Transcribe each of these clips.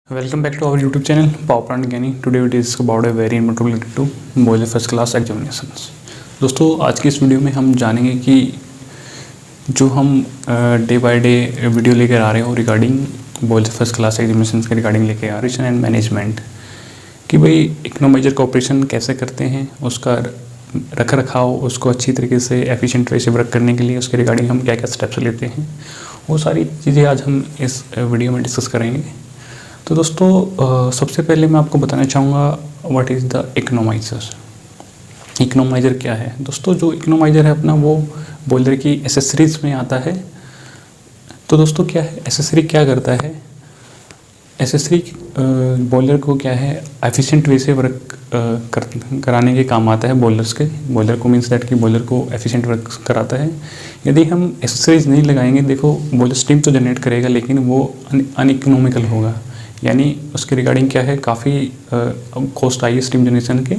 Welcome back to our YouTube channel Power Plant Gyani. Today we discuss about a very important related to boiler first class examinations. दोस्तों आज की इस video में हम जानेंगे कि जो हम डे बाय डे वीडियो लेकर आ रहे हो regarding boiler first class examinations के रिगार्डिंग लेके आ रहे एंड मैनेजमेंट कि भाई इकोनोमाइजर का ऑपरेशन कैसे करते हैं, उसका रख रखाव, उसको अच्छी तरीके से एफिशिएंट वे से वर्क करने के लिए उसके रिगार्डिंग हम क्या क्या स्टेप्स लेते हैं, वो सारी चीज़ें आज हम इस वीडियो में डिस्कस करेंगे। तो दोस्तों सबसे पहले मैं आपको बताना चाहूँगा what is the economiser. Economiser क्या है दोस्तों? जो इकोनोमाइज़र है अपना वो बॉयलर की एसेसरीज़ में आता है। तो दोस्तों क्या है एसेसरी, क्या करता है एसेसरी? बॉयलर को क्या है एफिशिएंट वे से वर्क कराने के काम आता है बॉयलर्स के। बॉयलर को मीन्स दैट कि बॉयलर को एफिशिएंट वर्क कराता है। यदि हम एसेसरीज नहीं लगाएंगे, देखो बॉयलर स्टीम तो जनरेट करेगा लेकिन वो अनइकोनॉमिकल होगा, यानी उसके रिगार्डिंग क्या है काफ़ी कॉस्ट आई है स्टीम जनरेशन के।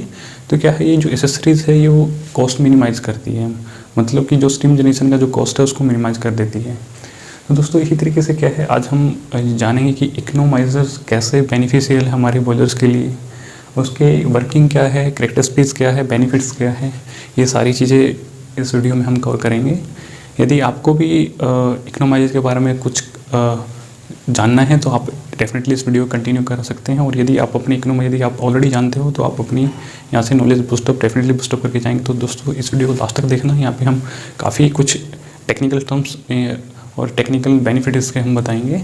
तो क्या है ये जो एसेसरीज है ये वो कॉस्ट मिनिमाइज़ करती है, मतलब कि जो स्टीम जनरेशन का जो कॉस्ट है उसको मिनिमाइज़ कर देती है। तो दोस्तों इसी तरीके से क्या है आज हम जानेंगे कि इकोनोमाइज़र्स कैसे बेनिफिशियल है हमारे बॉयलर्स के लिए, उसके वर्किंग क्या है, कैरेक्टरिस्टिक्स क्या है, बेनिफिट्स क्या है, ये सारी चीज़ें इस वीडियो में हम कवर करेंगे। यदि आपको भी इकोनोमाइज़र के बारे में कुछ जानना है तो आप डेफिनेटली इस वीडियो को कंटिन्यू कर सकते हैं। और यदि आप अपनी इकोनॉमी यदि आप ऑलरेडी जानते हो तो आप अपनी यहाँ से नॉलेज बूस्टअप डेफिनेटली बूस्टअप करके जाएंगे। तो दोस्तों इस वीडियो को लास्ट तक देखना, यहाँ पे हम काफ़ी कुछ टेक्निकल टर्म्स और टेक्निकल बेनिफिट इसके हम बताएंगे।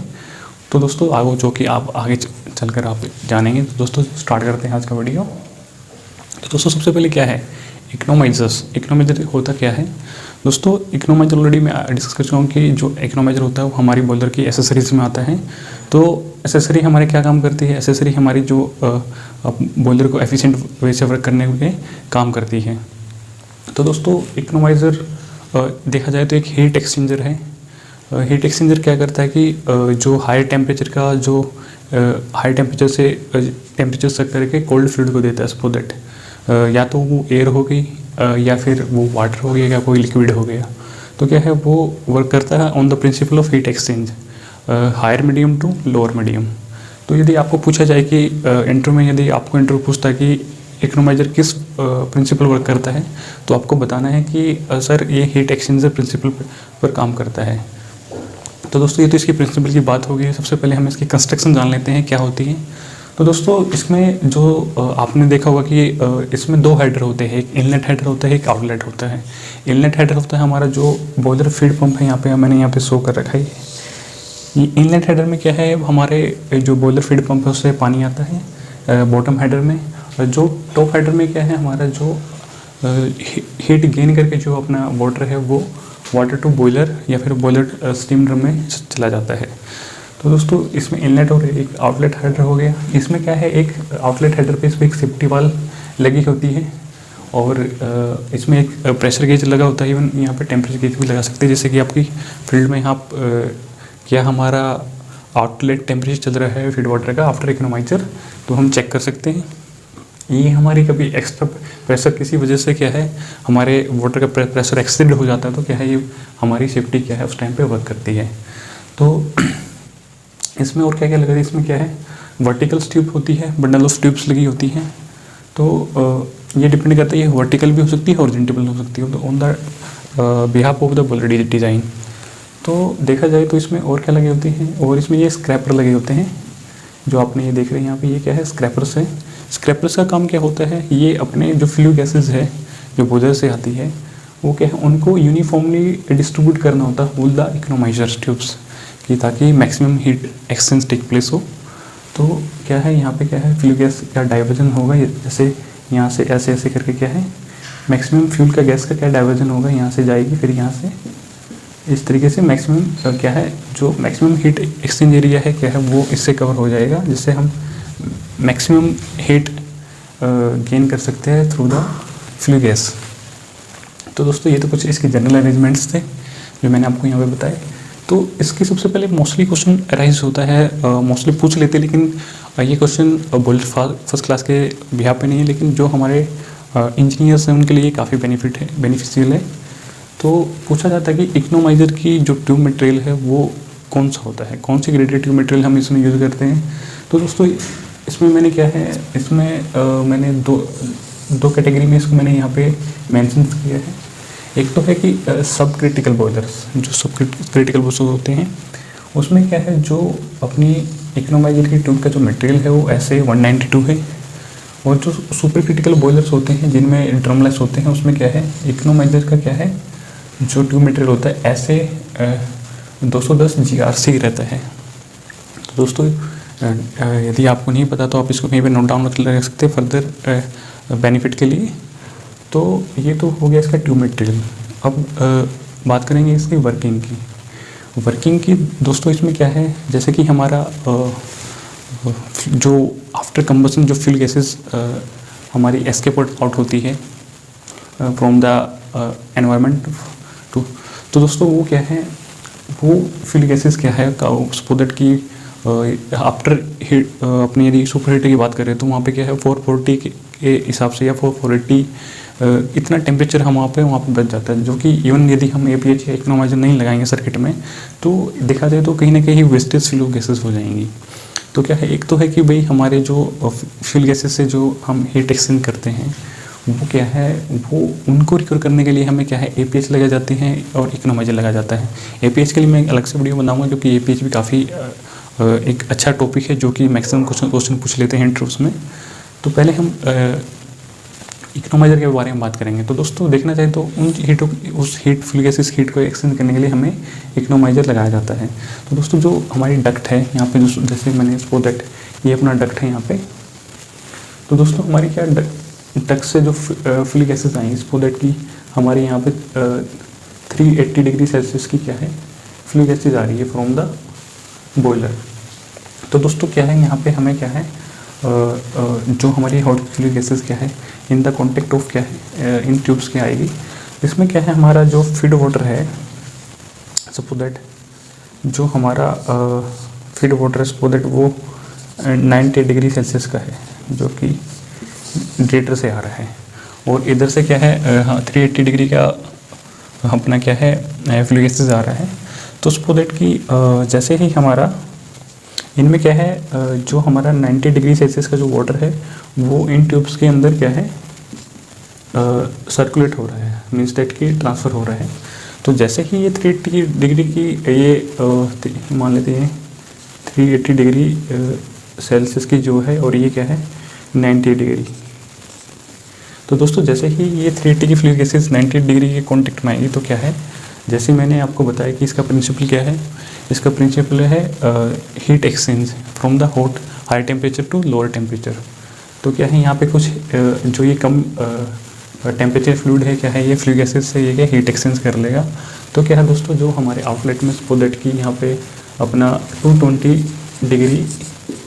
तो दोस्तों आगे जो कि आप आगे चलकर आप जानेंगे। तो दोस्तों स्टार्ट करते हैं आज का वीडियो। तो दोस्तों सबसे पहले क्या है इकोनोमाइज़र्स। इकोनोमाइज़र होता क्या है दोस्तों? इकोनोमाइज़र ऑलरेडी मैं डिस्कस कर चुका हूँ कि जो इकोनोमाइज़र होता है वो हमारी बॉयलर की एसेसरीज में आता है। तो एसेसरी हमारे क्या काम करती है? एसेसरी हमारी जो बॉयलर को एफिशिएंट वे से वर्क करने के काम करती है। तो दोस्तों इकोनोमाइज़र देखा जाए तो एक हीट एक्सचेंजर है। हीट एक्सचेंजर क्या करता है कि जो हाई टेम्परेचर का जो हाई टेम्परेचर से टेम्परेचर सेट करके कोल्ड फ्लूइड को देता है। सपोज दैट या तो वो एयर हो गई या फिर वो वाटर हो गया या कोई लिक्विड हो गया। तो क्या है वो वर्क करता है on the principle of heat exchange, higher medium to lower medium. तो यदि आपको पूछा जाए कि इंटरव्यू में यदि आपको इंटरव्यू पूछता है कि इकोनोमाइज़र किस प्रिंसिपल वर्क करता है, तो आपको बताना है कि सर ये हीट एक्सचेंजर प्रिंसिपल पर काम करता है। तो दोस्तों ये तो इसकी प्रिंसिपल की बात होगी। सबसे पहले हम इसकी कंस्ट्रक्शन जान लेते हैं क्या होती है। तो दोस्तों इसमें जो आपने देखा होगा कि इसमें दो हेडर होते हैं, एक इनलेट हेडर होता है, एक आउटलेट होता है। इनलेट हेडर होता है हमारा जो बॉयलर फीड पंप है, यहाँ पे मैंने यहाँ पे शो कर रखा है। ये इनलेट हेडर में क्या है हमारे जो बॉयलर फीड पंप है उससे पानी आता है बॉटम हेडर में। और जो टॉप हेडर में क्या है हमारा जो हीट गेन करके जो अपना वाटर है वो वाटर टू बॉयलर या फिर बॉयलर स्टीम ड्रम में चला जाता है। तो दोस्तों इसमें इनलेट और एक आउटलेट हेडर हो गया। इसमें क्या है एक आउटलेट हेडर पे इसमें एक सेफ्टी वाल लगी होती है और इसमें एक प्रेशर गेज लगा होता है। इवन यहाँ पे टेम्परेचर गेज भी लगा सकते हैं, जैसे कि आपकी फील्ड में यहाँ क्या हमारा आउटलेट टेम्परेचर चल रहा है फीड वाटर का आफ्टर इकोनोमाइज़र, तो हम चेक कर सकते हैं। ये हमारी कभी एक्स्ट्रा प्रेशर किसी वजह से क्या है हमारे वाटर का प्रेशर एक्सीड हो जाता है तो क्या है ये हमारी सेफ्टी क्या है उस टाइम पे वर्क करती है। तो इसमें और क्या क्या लगा है, इसमें क्या है वर्टिकल ट्यूब होती है, बंडल ऑफ ट्यूब्स लगी होती हैं। तो ये डिपेंड करता है ये वर्टिकल भी हो सकती है, हॉरिजॉन्टल भी हो सकती है, तो on the behalf of the boiler design. तो देखा जाए तो इसमें और क्या लगे होते हैं, और इसमें ये स्क्रैपर लगे होते हैं जो आपने ये देख रहे हैं यहाँ पे, ये क्या है स्क्रैपर्स है। स्क्रैपर्स का काम क्या होता है, ये अपने जो फ्लू गैसेज है जो बॉयलर से आती है वो क्या है उनको यूनिफॉर्मली डिस्ट्रीब्यूट करना होता है ऑल द इकोनोमाइज़र ट्यूब्स कि ताकि maximum heat exchange take place हो। तो क्या है यहाँ पे क्या है फ्लू गैस का डाइवर्जन होगा, जैसे यहाँ से ऐसे ऐसे करके क्या है मैक्सिमम फ्यूल का गैस का क्या डाइवर्जन होगा, यहाँ से जाएगी फिर यहाँ से इस तरीके से मैक्सिमम क्या है जो मैक्सिमम हीट एक्सचेंज एरिया है क्या है वो इससे कवर हो जाएगा, जिससे हम मैक्सिमम हीट गेन कर सकते हैं थ्रू द फ्लू गैस। तो दोस्तों ये तो कुछ इसके जनरल अरेंजमेंट्स थे जो मैंने आपको यहाँ पे बताए। तो इसकी सबसे पहले मोस्टली क्वेश्चन अराइज होता है, मोस्टली पूछ लेते हैं, लेकिन ये क्वेश्चन बॉयलर फर्स्ट क्लास के बिहाफ पे नहीं है, लेकिन जो हमारे इंजीनियर्स हैं उनके लिए काफ़ी बेनिफिशियल है। तो पूछा जाता है कि इकोनोमाइज़र की जो ट्यूब मटेरियल है वो कौन सा होता है, कौन सी ग्रेडेड ट्यूब मटेरियल हम इसमें यूज़ करते हैं। तो दोस्तों इसमें मैंने क्या है, इसमें मैंने दो कैटेगरी में इसको मैंने यहाँ पे मेंशन किया है। एक तो है कि सब क्रिटिकल बॉयलर्स, जो सब क्रिटिकल बॉयलर्स होते हैं उसमें क्या है, जो अपनी इकोनोमाइजर की ट्यूब का जो मटेरियल है वो ऐसे 192 है, और जो सुपर क्रिटिकल बॉयलर्स होते हैं जिनमें ड्रमलेस होते हैं उसमें क्या है, इकोनोमाइजर का क्या है जो ट्यूब मटेरियल होता है ऐसे 210 GRC रहता है। तो दोस्तों यदि आपको नहीं पता तो आप इसको कहीं पे नोट डाउन कर सकते हैं फर्दर बेनिफिट के लिए। तो ये तो हो गया इसका ट्यूब मटेरियल। अब बात करेंगे इसकी वर्किंग की दोस्तों। इसमें क्या है, जैसे कि हमारा जो आफ्टर कंबशन जो फ्यूल गैसेस हमारी एस्केप आउट होती है फ्रॉम द एनवायरनमेंट टू, तो दोस्तों वो क्या है, वो फ्यूल गैसेस क्या है सो दैट की आफ्टर हीट अपनी यदि सुपर हीटर की बात करें तो वहाँ पे क्या है 440 के हिसाब से या 480 इतना टेम्परेचर हम वहाँ पे बच जाता है, जो कि इवन यदि हम APH या इकोनोमाइजर नहीं लगाएंगे सर्किट में तो देखा जाए तो कहीं ना कहीं वेस्टेज फ्यूल गैसेस हो जाएंगी। तो क्या है, एक तो है कि भाई हमारे जो फ्यूल गैसेस से जो हम हीट एक्सचेंज करते हैं वो क्या है, वो उनको रिकवर करने के लिए हमें क्या है APH लगाए जाते हैं और इकोनोमाइजर लगाया जाता है। APH के लिए मैं अलग से वीडियो बनाऊंगा क्योंकि APH भी काफ़ी एक अच्छा टॉपिक है जो कि मैक्सिमम क्वेश्चन पूछ लेते हैं इंटरव्यूज में। तो पहले हम इकोनोमाइजर के बारे में बात करेंगे। तो दोस्तों देखना चाहिए तो उस फ्यूल गैसेस हीट को एक्सचेंज करने के लिए हमें इकोनोमाइजर लगाया जाता है। तो दोस्तों जो हमारी डक्ट है यहाँ पे, जो जैसे मैंने इसको ये अपना डक्ट है यहाँ पे, तो दोस्तों हमारी क्या डक्ट से जो फ्यूल गैसेस आएंगी इसको दैट की हमारे यहाँ पे 380 डिग्री सेल्सियस की क्या है फ्यूल गैसेस आ रही है फ्रॉम द बॉयलर। तो दोस्तों क्या है, यहाँ पे हमें क्या है जो हमारी हॉट फ्यूल गैसेस क्या है इन द कॉन्टेक्ट ऑफ क्या है इन ट्यूब्स क्या आएगी। इसमें क्या है, हमारा जो फीड वाटर है सपोज दैट जो हमारा फीड वाटर है सपोज दैट वो 90 डिग्री सेल्सियस का है जो कि रेडिएटर से आ रहा है, और इधर से क्या है 380 डिग्री का अपना क्या है फ्यूल गैसेस आ रहा है। तो सपोज दैट कि जैसे ही हमारा इनमें क्या है जो हमारा 90 डिग्री सेल्सियस का जो वाटर है वो इन ट्यूब्स के अंदर क्या है सर्कुलेट हो रहा है, मीन्स दैट कि ट्रांसफ़र हो रहा है। तो जैसे ही ये 380 डिग्री की ये मान लेते हैं 380 डिग्री सेल्सियस की जो है, और ये क्या है 90 डिग्री। तो दोस्तों जैसे ही ये 380 की फ्यूल गैसेस 90 डिग्री के कॉन्टेक्ट में आएगी तो क्या है, जैसे मैंने आपको बताया कि इसका प्रिंसिपल क्या है, इसका प्रिंसिपल है heat exchange from the hot high temperature to lower temperature. तो क्या है यहाँ पे कुछ जो ये कम टेम्परेचर फ्लूइड है क्या है, ये फ्यूल गैसेस से ये क्या हीट एक्सचेंज कर लेगा। तो क्या है दोस्तों, जो हमारे आउटलेट में सपोज दैट की यहाँ पे अपना 220 डिग्री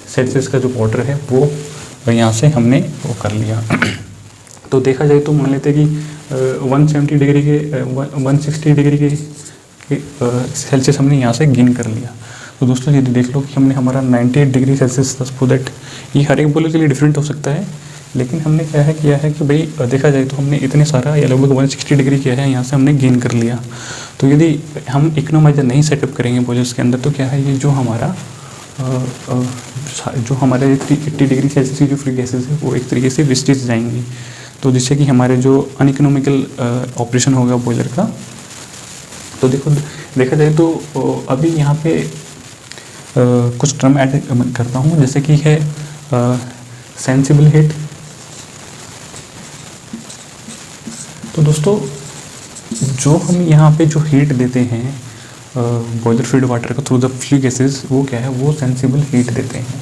सेल्सियस का जो वाटर है वो यहाँ से हमने वो कर लिया। तो देखा जाए तो मान लेते कि 170 डिग्री के 160 डिग्री के सेल्सियस हमने यहाँ से गेन कर लिया। तो दोस्तों यदि देख लो कि हमने हमारा 98 डिग्री सेल्सियस सपोज दैट ये हर एक बॉयलर के लिए डिफरेंट हो सकता है, लेकिन हमने क्या है किया है कि भाई देखा जाए तो हमने इतने सारा या लगभग 160 डिग्री किया है यहाँ से हमने गेन कर लिया। तो यदि हम इकोनोमाइजर नहीं सेटअप करेंगे बॉयलर्स के अंदर तो क्या है, ये जो हमारा जो हमारे 380 डिग्री सेल्सियस की जो फ्यूल गैसेस है वो एक तरीके से वेस्टेज जाएंगी, तो जिससे कि हमारे जो अनइकोनॉमिकल ऑपरेशन होगा बॉयलर का। तो देखा जाए तो अभी यहाँ पे कुछ टर्म ऐड करता हूँ, जैसे कि है सेंसिबल हीट। तो दोस्तों जो हम यहाँ पे जो हीट देते हैं बॉयलर फीड वाटर का थ्रू द फ्यूल गैसेस, वो क्या है, वो सेंसिबल हीट देते हैं।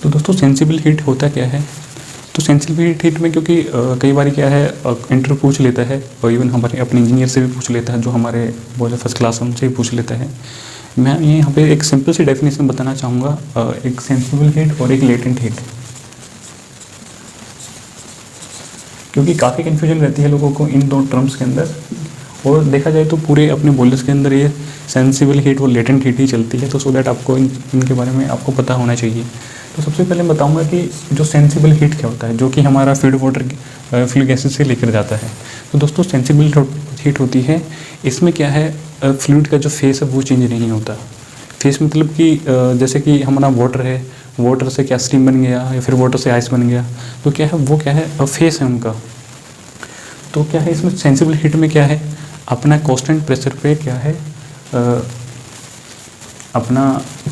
तो दोस्तों सेंसिबल हीट होता क्या है, तो सेंसिबल हीट में क्योंकि कई बार क्या है इंटरव्यू पूछ लेता है, और इवन हमारे अपने इंजीनियर से भी पूछ लेता है, जो हमारे बॉयलर फर्स्ट क्लास उनसे भी पूछ लेता है। मैं यहाँ पे एक सिंपल सी डेफिनेशन बताना चाहूँगा, एक सेंसिबल हीट और एक लेटेंट हीट, क्योंकि काफ़ी कन्फ्यूजन रहती है लोगों को इन दो टर्म्स के अंदर। और देखा जाए तो पूरे अपने बॉयलर्स के अंदर ये सेंसिबल हीट और लेटेंट हीट ही चलती है, तो सो दैट आपको इनके बारे में आपको पता होना चाहिए। तो सबसे पहले बताऊंगा कि जो सेंसिबल हीट क्या होता है, जो कि हमारा फीड वाटर फ्यूल गैसेस से लेकर जाता है। तो दोस्तों सेंसिबल हीट होती है, इसमें क्या है फ्लूइड का जो फेस है वो चेंज नहीं होता। फेस मतलब कि जैसे कि हमारा वाटर है वाटर से क्या स्टीम बन गया या फिर वाटर से आइस बन गया, तो क्या है वो क्या है फेस है उनका। तो क्या है इसमें सेंसिबल हीट में क्या है अपना कांस्टेंट प्रेशर पे क्या है अपना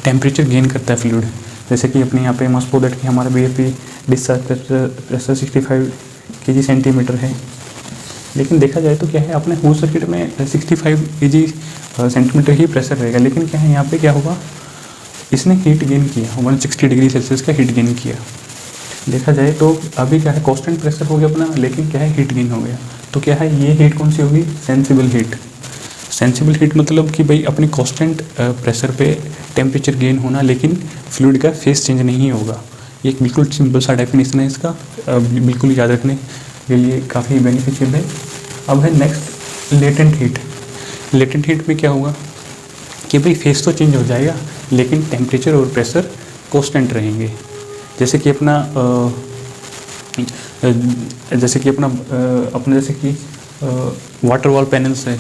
टेम्परेचर गेन करता है फ्लूइड। जैसे कि अपने यहाँ पे मस्ट दैट कि हमारा BFP discharge pressure 65 kg centimetre है, लेकिन देखा जाए तो क्या है अपने होल सर्किट में 65 kg सेंटीमीटर ही प्रेशर रहेगा। लेकिन क्या है यहाँ पे क्या होगा, इसने हीट गेन किया 160 डिग्री सेल्सियस का हीट गेन किया। देखा जाए तो अभी क्या है कांस्टेंट प्रेशर हो गया अपना, लेकिन क्या है हीट गेन हो गया। तो क्या है ये हीट कौन सी होगी, सेंसिबल हीट। सेंसिबल हीट मतलब कि भाई अपने कांस्टेंट प्रेशर पे टेम्परेचर गेन होना, लेकिन फ्लूइड का फेस चेंज नहीं होगा। ये एक बिल्कुल सिंपल सा डेफिनेशन है इसका, बिल्कुल याद रखने के लिए काफ़ी बेनिफिशियल है। अब है next latent heat. Latent heat में क्या होगा कि भाई फेस तो चेंज हो जाएगा, लेकिन टेम्परेचर और प्रेशर कांस्टेंट रहेंगे। जैसे कि अपना वाटर वॉल पैनल्स है,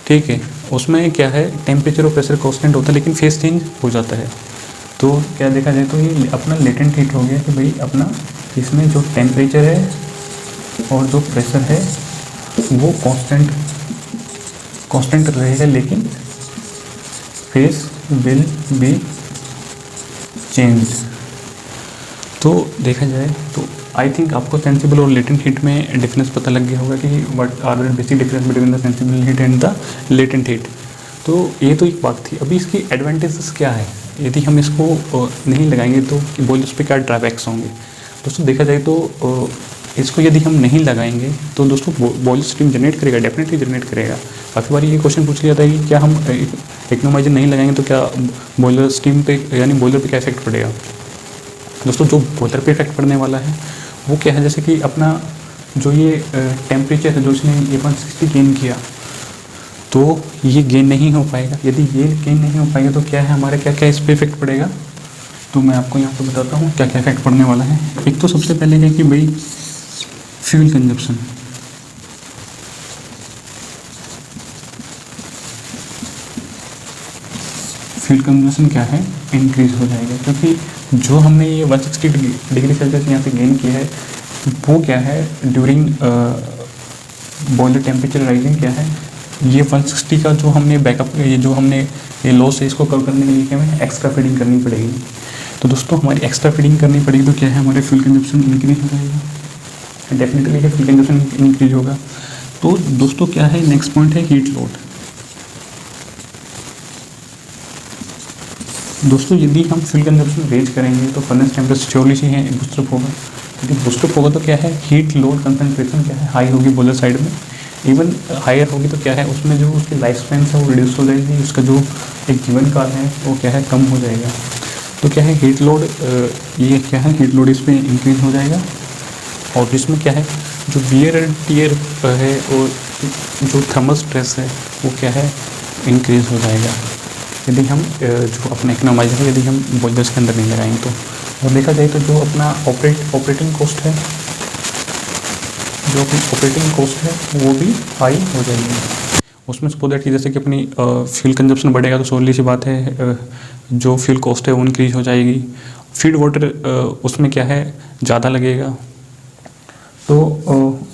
ठीक है, उसमें क्या है टेम्परेचर और प्रेशर कांस्टेंट होता है, लेकिन फेस चेंज हो जाता है। तो क्या देखा जाए तो ये अपना लेटेंट हीट हो गया कि भाई अपना इसमें जो टेम्परेचर है और जो प्रेशर है वो कांस्टेंट रहेगा, लेकिन फेस विल बी चेंज। तो देखा जाए तो आई थिंक आपको सेंसिबल और लेटेंट हीट में डिफरेंस पता लग गया होगा कि what are the basic difference between the sensible heat and the latent heat. तो ये तो एक बात थी। अभी इसकी एडवांटेजेस क्या है, यदि हम इसको नहीं लगाएंगे तो बॉयलर्स पे क्या ड्रॉबैक्स होंगे। दोस्तों देखा जाए तो इसको यदि हम नहीं लगाएंगे तो दोस्तों बॉयलर स्टीम जनरेट करेगा, डेफिनेटली जनरेट करेगा। काफ़ी बार ये क्वेश्चन पूछ लिया था कि क्या हम इकोनोमाइजर नहीं लगाएंगे तो क्या बॉयलर स्टीम पे यानी बॉयलर पे क्या इफेक्ट पड़ेगा। दोस्तों जो बॉयलर पे इफेक्ट पड़ने वाला है वो क्या है, जैसे कि अपना जो ये टेम्परेचर है जो इसने ये 160 गेन किया, तो ये गेन नहीं हो पाएगा। यदि ये गेन नहीं हो पाएगा तो क्या है हमारे क्या क्या इस पर इफेक्ट पड़ेगा, तो मैं आपको यहाँ पे बताता हूँ क्या क्या इफेक्ट पड़ने वाला है। एक तो सबसे पहले है कि भाई फ्यूल कंजप्शन। फ्यूल कंजप्शन क्या है, इंक्रीज हो जाएगा, क्योंकि जो हमने ये 160 डिग्री सेल्सियस यहाँ पे गेन किया है वो क्या है ड्यूरिंग बॉयलर टेम्परेचर राइजिंग क्या है, ये 160 का जो हमने बैकअप ये जो हमने ये लॉस है इसको कवर करने के लिए क्या हमें एक्स्ट्रा फीडिंग करनी पड़ेगी। तो दोस्तों हमारी एक्स्ट्रा फीडिंग करनी पड़ेगी तो क्या है हमारे फ्यूल कंजप्शन इंक्रीज हो जाएगा, डेफिनेटली फ्यूल कंजप्शन इंक्रीज होगा। तो दोस्तों क्या है नेक्स्ट पॉइंट है हीट लोड। दोस्तों यदि हम फ्यूल कंजप्शन रेज करेंगे तो फर्नेस टेम्परेचर श्योरली से है बूस्टअप होगा। यदि बूस्टअप होगा तो क्या है हीट लोड कंसनट्रेशन क्या है हाई होगी बॉयलर साइड में। इवन हायर होगी तो क्या है उसमें जो उसकी लाइफ स्पैन है वो रिड्यूस हो जाएगी, उसका जो एक जीवन काल है वो क्या है कम हो जाएगा। तो क्या है हीट लोड ये क्या है हीट लोड इस पर इंक्रीज हो जाएगा। और इसमें क्या है जो वियर एंड टियर है और जो थर्मल स्ट्रेस है वो क्या है इंक्रीज हो जाएगा यदि हम जो अपने इकोनोमाइजर है यदि हम बॉयलर्स के अंदर नहीं लगाएंगे तो। और देखा जाए तो जो अपना ऑपरेटिंग कॉस्ट है वो भी हाई हो जाएगी उसमें। सपोज दैट कि जैसे कि अपनी फ्यूल कंजप्शन बढ़ेगा तो सोली सी बात है जो फ्यूल कॉस्ट है वो इंक्रीज हो जाएगी। फीड वाटर उसमें क्या है ज़्यादा लगेगा, तो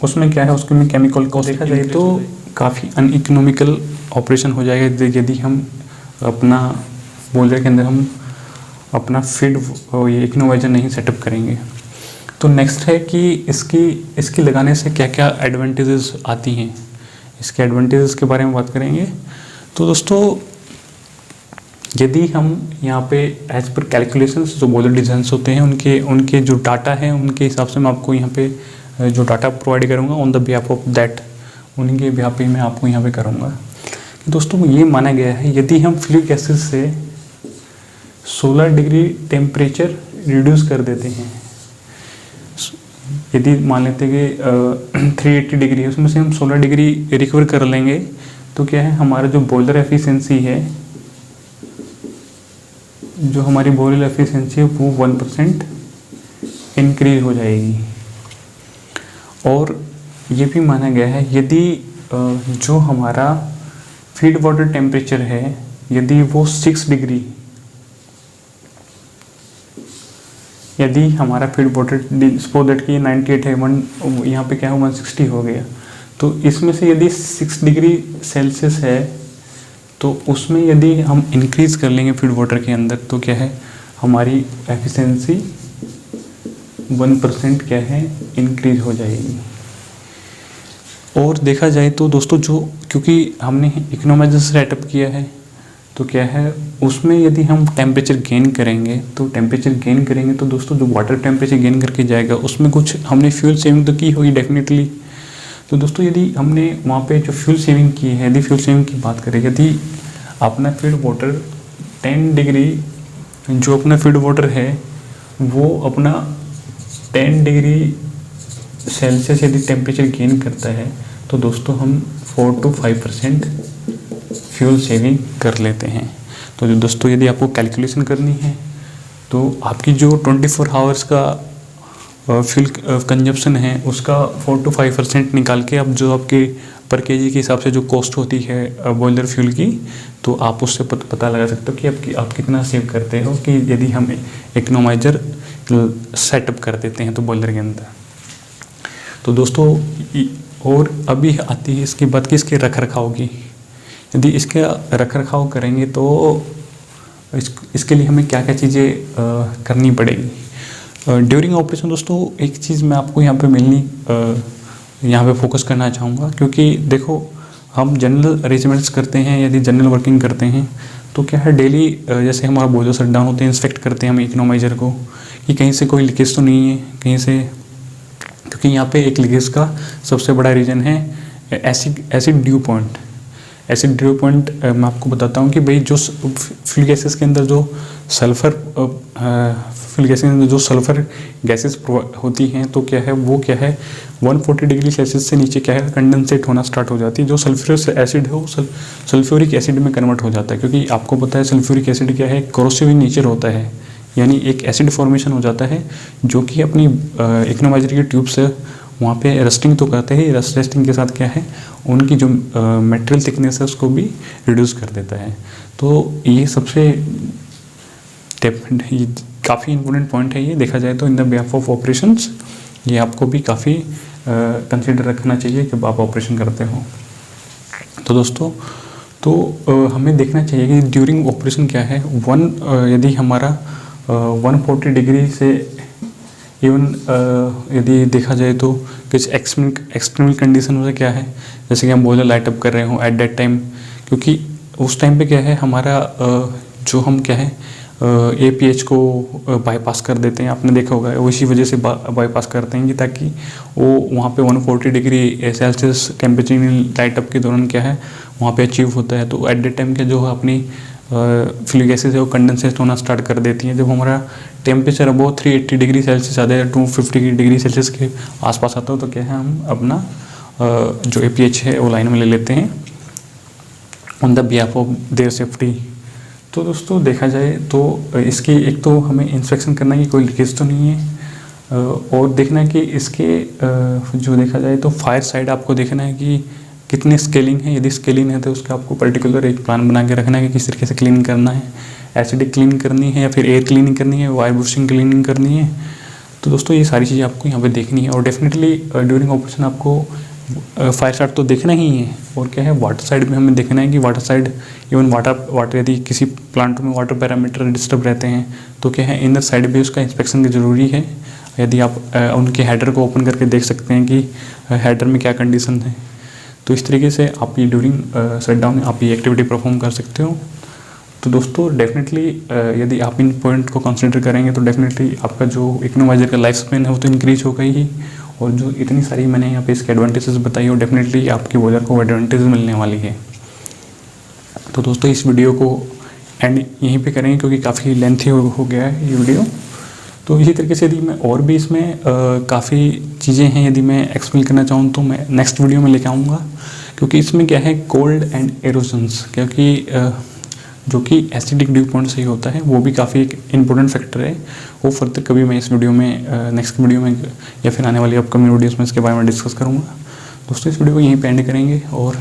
उसमें क्या है उसके में केमिकल कॉस्ट देखा जाए तो काफ़ी अनइकोनॉमिकल ऑपरेशन हो जाएगा यदि हम अपना बॉयलर के अंदर हम अपना फीड ये इकोनोमाइजर नहीं सेटअप करेंगे। तो नेक्स्ट है कि इसकी लगाने से क्या क्या एडवांटेजेस आती हैं, इसके एडवांटेजेस के बारे में बात करेंगे। तो दोस्तों यदि हम यहाँ पे एज पर कैलकुलेशंस जो बॉयलर डिज़ाइंस होते हैं उनके जो डाटा है उनके हिसाब से मैं आपको यहाँ पे जो डाटा प्रोवाइड करूँगा on the behalf of that उनके बिहाफ पे मैं आपको यहाँ पे करूँगा। दोस्तों ये माना गया है यदि हम फ्यूरिक एसिड से 16 डिग्री टेम्परेचर रिड्यूस कर देते हैं, यदि मान लेते हैं कि 380 डिग्री है उसमें से हम 16 डिग्री रिकवर कर लेंगे तो क्या है हमारा जो बॉयलर एफिशिएंसी है वो 1% इंक्रीज हो जाएगी। और ये भी माना गया है यदि जो हमारा फीड वाटर टेम्परेचर है यदि वो 6 डिग्री यदि हमारा फीड वाटर सपोज दैट कि 98 है, 1 यहाँ पे क्या है 160 हो गया, तो इसमें से यदि 6 डिग्री सेल्सियस है तो उसमें यदि हम इंक्रीज़ कर लेंगे फीड वाटर के अंदर तो क्या है हमारी एफिशिएंसी 1% क्या है इंक्रीज हो जाएगी। और देखा जाए तो दोस्तों जो क्योंकि हमने इकोनोमाइजर सेटअप किया है तो क्या है उसमें यदि हम टेम्परेचर गेन करेंगे तो दोस्तों जो वाटर टेम्परेचर गेन करके जाएगा उसमें कुछ हमने फ्यूल सेविंग तो की होगी डेफिनेटली। तो दोस्तों यदि हमने वहाँ पे जो फ्यूल सेविंग की है, यदि फ्यूल सेविंग की बात करें, यदि अपना फीड वाटर 10 डिग्री जो अपना फीड वाटर है वो अपना 10 डिग्री सेल्सियस यदि टेम्परेचर गेन करता है तो दोस्तों हम 4 to 5% फ्यूल सेविंग कर लेते हैं। तो जो दोस्तों यदि आपको कैलकुलेशन करनी है तो आपकी जो 24 आवर्स का फ्यूल कंजप्शन है उसका 4 to 5% निकाल के अब जो आपके पर केजी के हिसाब से जो कॉस्ट होती है बॉयलर फ्यूल की, तो आप उससे पता लगा सकते हो कि आप कितना सेव करते हो कि यदि हम इकोनोमाइजर सेटअप कर देते हैं तो बॉयलर के अंदर। तो दोस्तों और अभी आती है इसके बाद कि इसके रख रखाव की, यदि इसका रख रखाव करेंगे तो इसके लिए हमें क्या क्या चीज़ें करनी पड़ेगी ड्यूरिंग ऑपरेशन। दोस्तों एक चीज़ मैं आपको यहाँ पे यहाँ पे फोकस करना चाहूँगा, क्योंकि देखो हम जनरल अरेंजमेंट्स करते हैं, यदि जनरल वर्किंग करते हैं तो क्या है डेली जैसे हमारा बॉयलर शट डाउन होते हैं इंस्पेक्ट करते हैं हम इकोनोमाइजर को कि कहीं से कोई लीकेज तो नहीं है कहीं से, क्योंकि यहाँ पे एक लीकेज का सबसे बड़ा रीज़न है acid due point. Acid due point मैं आपको बताता हूँ कि भाई जो फ्यूल गैसेस के अंदर जो सल्फ़र गैसेस होती हैं तो क्या है वो क्या है 140 डिग्री सेल्सियस से नीचे क्या है कंडेंसेट होना स्टार्ट हो जाती है। जो सल्फ्यूरस एसिड है वो सल्फ्यूरिक एसिड में कन्वर्ट हो जाता है, क्योंकि आपको पता है सल्फ्यूरिक एसिड क्या है कोरोसिव इन नेचर होता है, यानी एक एसिड फॉर्मेशन हो जाता है जो कि अपनी इकोनोमाइजर की ट्यूब से वहाँ पे रस्टिंग तो करते हैं, रस्टिंग के साथ क्या है उनकी जो मटेरियल थिकनेस है उसको भी रिड्यूस कर देता है। तो ये सबसे काफ़ी इंपॉर्टेंट पॉइंट है ये देखा जाए तो in the behalf of operations, ये आपको भी काफ़ी कंसिडर रखना चाहिए जब आप ऑपरेशन करते हो। तो दोस्तों हमें देखना चाहिए कि ड्यूरिंग ऑपरेशन क्या है यदि हमारा 140 डिग्री से इवन यदि देखा जाए तो कुछ एक्सटर्नल कंडीशन में क्या है, जैसे कि हम बॉयलर लाइट अप कर रहे हो एट दैट टाइम, क्योंकि उस टाइम पे क्या है हमारा जो हम क्या है APH को बाईपास कर देते हैं, आपने देखा होगा उसी वजह से बाईपास करते हैं कि ताकि वो वहाँ पे 140 degree Celsius temperature light up के दौरान क्या है वहाँ पे अचीव होता है। तो एट दैट टाइम क्या जो अपनी फ्यूल गैसेस है वो कंडेंसेट होना स्टार्ट कर देती हैं। जब हमारा टेम्परेचर अबव 380 डिग्री सेल्सियस आता है 250 डिग्री सेल्सियस के आसपास आता है तो क्या है हम अपना जो APH है वो लाइन में ले लेते हैं on the behalf of their safety. तो दोस्तों देखा जाए तो इसकी एक तो हमें इंस्पेक्शन करना है कि कोई लीकेज तो नहीं है, और देखना है कि इसके जो देखा जाए तो फायर साइड आपको देखना है कि कितनी स्केलिंग है। यदि स्केलिंग है तो उसका आपको पर्टिकुलर एक प्लान बना के रखना है कि किस तरीके से क्लीन करना है, एसिडिक क्लीन करनी है या फिर एयर क्लीनिंग करनी है, वायर बुशिंग क्लीनिंग करनी है। तो दोस्तों ये सारी चीज़ें आपको यहाँ पे देखनी है, और डेफिनेटली ड्यूरिंग ऑपरेशन आपको फायर साइड तो देखना ही है, और क्या है वाटर साइड में हमें देखना है कि वाटर साइड इवन वाटर यदि किसी प्लांट में वाटर पैरामीटर डिस्टर्ब रहते हैं तो क्या है इनर साइड भी उसका इंस्पेक्शन की ज़रूरी है। यदि आप उनके हेडर को ओपन करके देख सकते हैं कि हेडर में क्या कंडीशन है, तो इस तरीके से आप ये ड्यूरिंग शटडाउन आप ये एक्टिविटी परफॉर्म कर सकते हो। तो दोस्तों डेफिनेटली यदि आप इन पॉइंट को कंसिडर करेंगे तो डेफिनेटली आपका जो इकोनोमाइजर का लाइफ स्पेन है वो तो इंक्रीज होगा ही, और जो इतनी सारी मैंने यहाँ पे इसके एडवांटेजेस बताई और डेफिनेटली आपकी बॉयलर को एडवांटेज मिलने वाली है। तो दोस्तों इस वीडियो को एंड यहीं पे करेंगे क्योंकि काफ़ी लेंथी हो गया है ये वीडियो। तो इसी तरीके से यदि मैं और भी इसमें काफ़ी चीज़ें हैं यदि मैं एक्सप्लेन करना चाहूँ तो मैं नेक्स्ट वीडियो में लेके आऊँगा, क्योंकि इसमें क्या है कोल्ड एंड एरोजन्स, क्योंकि जो कि एसिडिक ड्यू पॉइंट से ही होता है वो भी काफ़ी एक इम्पोर्टेंट फैक्टर है। वो फर्दर कभी मैं इस वीडियो में नेक्स्ट वीडियो में या फिर आने वाली अपकमिंग वीडियोस में इसके बारे में डिस्कस करूँगा। दोस्तों इस वीडियो को यहीं पे एंड करेंगे, और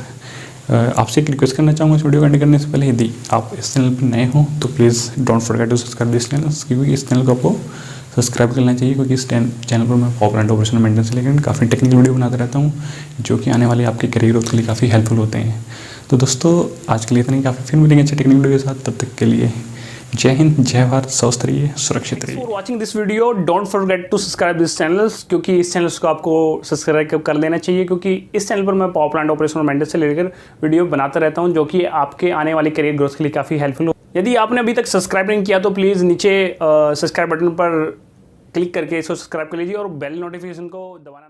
आपसे एक रिक्वेस्ट करना चाहूँगा इस वीडियो को एंड करने से पहले यदि आप इस चैनल पर नए हो तो please don't forget to subscribe this channel, क्योंकि इस चैनल को आपको सब्सक्राइब कर लेना चाहिए, क्योंकि इस चैनल पर मैं पावर एंड ऑपरेशनल मेंटेनेंस से लेकर काफ़ी टेक्निकल वीडियो बनाता रहता हूँ, जो कि आने वाले आपके करियर ग्रोथ के लिए काफ़ी हेल्पफुल होते हैं। तो दोस्तों आज के लिए इतना ही काफ़ी, फिर मिलेंगे अच्छे टेक्निकल वीडियो के साथ। तब तक के लिए जय हिंद, जय भारत, स्वस्थ रहिए, सुरक्षित रहिए। For watching this video don't forget to subscribe this channels, क्योंकि इस चैनल्स को आपको सब्सक्राइब कर लेना चाहिए, क्योंकि इस चैनल पर मैं पावर प्लांट ऑपरेशनल मेंटेनेंस से लेकर वीडियो बनाता रहता हूं, जो कि आपके आने वाले करियर ग्रोथ के लिए काफ़ी हेल्पफुल हो। यदि आपने अभी तक सब्सक्राइब नहीं किया तो प्लीज़ नीचे सब्सक्राइब बटन पर क्लिक करके इसको सब्सक्राइब कर लीजिए और बेल नोटिफिकेशन को दबाना